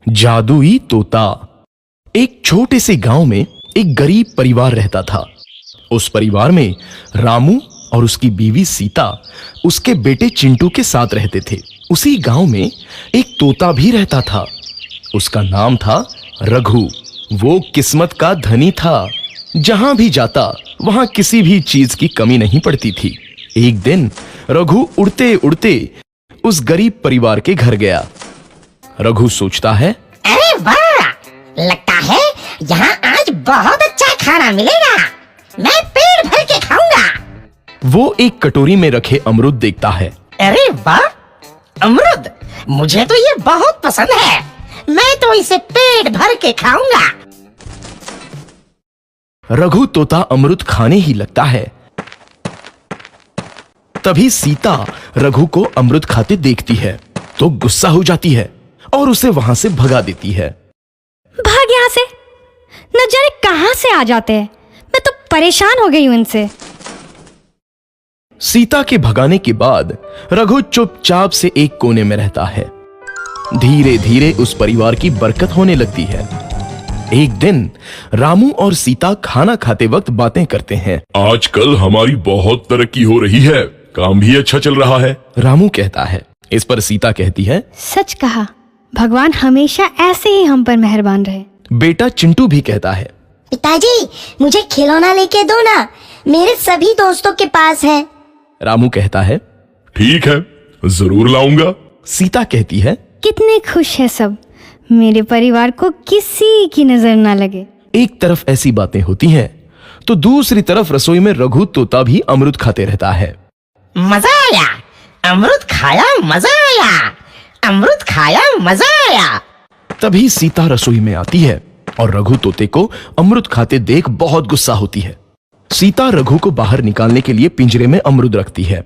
जादुई तोता। एक छोटे से गांव में एक गरीब परिवार रहता था। उस परिवार में रामू और उसकी बीवी सीता उसके बेटे चिंटू के साथ रहते थे। उसी गांव में एक तोता भी रहता था। उसका नाम था रघु। वो किस्मत का धनी था। जहां भी जाता वहां किसी भी चीज की कमी नहीं पड़ती थी। एक दिन रघु उड़ते उड़ते उस गरीब परिवार के घर गया। रघु सोचता है, अरे वाह, लगता है यहाँ आज बहुत अच्छा खाना मिलेगा। मैं पेट भर के खाऊंगा। वो एक कटोरी में रखे अमरूद देखता है। अरे वाह, अमरूद, मुझे तो ये बहुत पसंद है। मैं तो इसे पेट भर के खाऊंगा। रघु तोता अमरूद खाने ही लगता है। तभी सीता रघु को अमरूद खाते देखती है तो गुस्सा हो जाती है और उसे वहां से भगा देती है। भाग यहाँ से, न जाने कहां से आ जाते हैं। मैं तो परेशान हो गई हूं इनसे। सीता के भगाने के बाद रघु चुपचाप से एक कोने में रहता है। धीरे धीरे उस परिवार की बरकत होने लगती है। एक दिन रामू और सीता खाना खाते वक्त बातें करते हैं। आजकल हमारी बहुत तरक्की हो रही है, काम भी अच्छा चल रहा है। रामू कहता है। इस पर सीता कहती है, सच कहा, भगवान हमेशा ऐसे ही हम पर मेहरबान रहे। बेटा चिंटू भी कहता है, पिताजी, मुझे खिलौना लेके दो ना, मेरे सभी दोस्तों के पास है। रामू कहता है, ठीक है, जरूर लाऊंगा। सीता कहती है, कितने खुश है सब, मेरे परिवार को किसी की नजर ना लगे। एक तरफ ऐसी बातें होती हैं तो दूसरी तरफ रसोई में रघु तोता भी अमरूद खाते रहता है। मजा आया, अमरूद खाया, मजा आया, अमरूद खाया, मजा आया। तभी सीता रसोई में आती है और रघु तोते को अमरूद खाते देख बहुत गुस्सा होती है। सीता रघु को बाहर निकालने के लिए पिंजरे में अमरूद रखती है।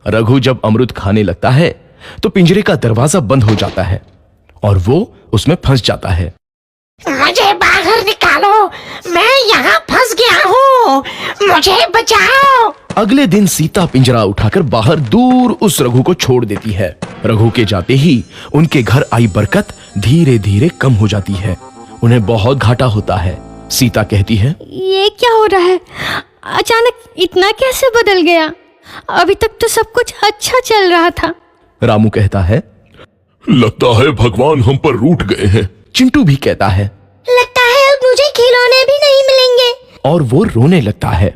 रघु जब अमरूद खाने लगता है तो पिंजरे का दरवाजा बंद हो जाता है और वो उसमें फंस जाता है। मुझे बाहर निकालो, मैं यहाँ फंस गया हूँ, मुझे बचाओ। अगले दिन सीता पिंजरा उठाकर बाहर दूर उस रघु को छोड़ देती है। रघु के जाते ही उनके घर आई बरकत धीरे धीरे कम हो जाती है। उन्हें बहुत घाटा होता है। सीता कहती है, ये क्या हो रहा है, अचानक इतना कैसे बदल गया? अभी तक तो सब कुछ अच्छा चल रहा था। रामू कहता है, लगता है भगवान हम पर रूठ गए हैं। चिंटू भी कहता है, लगता है अब मुझे खिलौने भी नहीं मिलेंगे। और वो रोने लगता है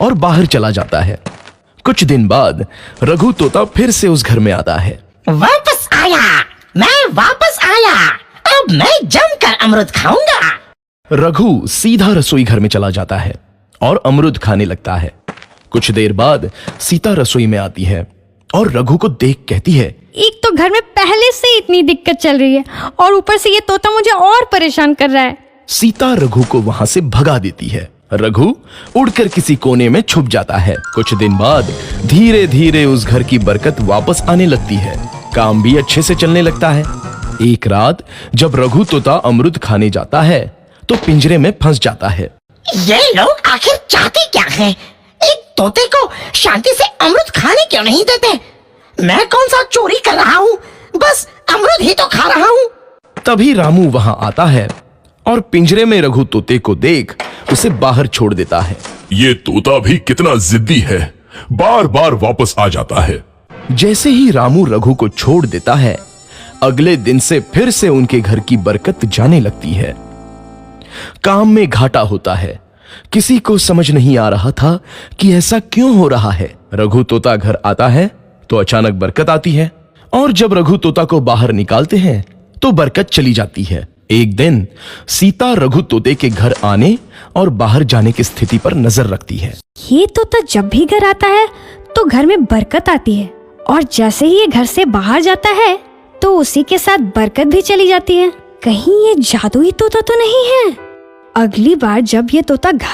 और बाहर चला जाता है। कुछ दिन बाद रघु तोता फिर से उस घर में आता है। वापस आया, मैं वापस आया, अब मैं जमकर अमरूद खाऊंगा। रघु सीधा रसोई घर में चला जाता है और अमरूद खाने लगता है। कुछ देर बाद सीता रसोई में आती है और रघु को देख कहती है, एक तो घर में पहले से इतनी दिक्कत चल रही है और ऊपर से ये तोता मुझे और परेशान कर रहा है। सीता रघु को वहां से भगा देती है। रघु उड़कर किसी कोने में छुप जाता है। कुछ दिन बाद धीरे धीरे उस घर की बरकत वापस आने लगती है। काम भी अच्छे से चलने लगता है। एक रात जब रघु तोता अमरूद खाने जाता है तो पिंजरे में फंस जाता है। ये लोग आखिर चाहते क्या हैं? एक तोते को शांति से अमरूद खाने क्यों नहीं देते? मैं कौन सा चोरी कर रहा हूँ? बस अमरूद ही तो खा रहा हूँ। तभी रामू वहां आता है और पिंजरे में रघु तोते को देख उसे बाहर छोड़ देता है। ये तोता भी कितना जिद्दी है, बार बार वापस आ जाता है। जैसे ही रामू रघु को छोड़ देता है, अगले दिन से फिर से उनके घर की बरकत जाने लगती है। काम में घाटा होता है। किसी को समझ नहीं आ रहा था कि ऐसा क्यों हो रहा है। रघु तोता घर आता है तो अचानक बरकत आती है और जब रघु तोता को बाहर निकालते हैं तो बरकत चली जाती है। एक दिन सीता रघु तोते के घर आने और बाहर जाने की स्थिति पर नजर रखती है। ये तोता जब भी घर आता है तो घर में बरकत आती है और जैसे ही ये घर से बाहर जाता है तो उसी के साथ बरकत भी चली जाती है। कहीं ये जादुई तोता तो नहीं है? अगली बार जब ये तोता घर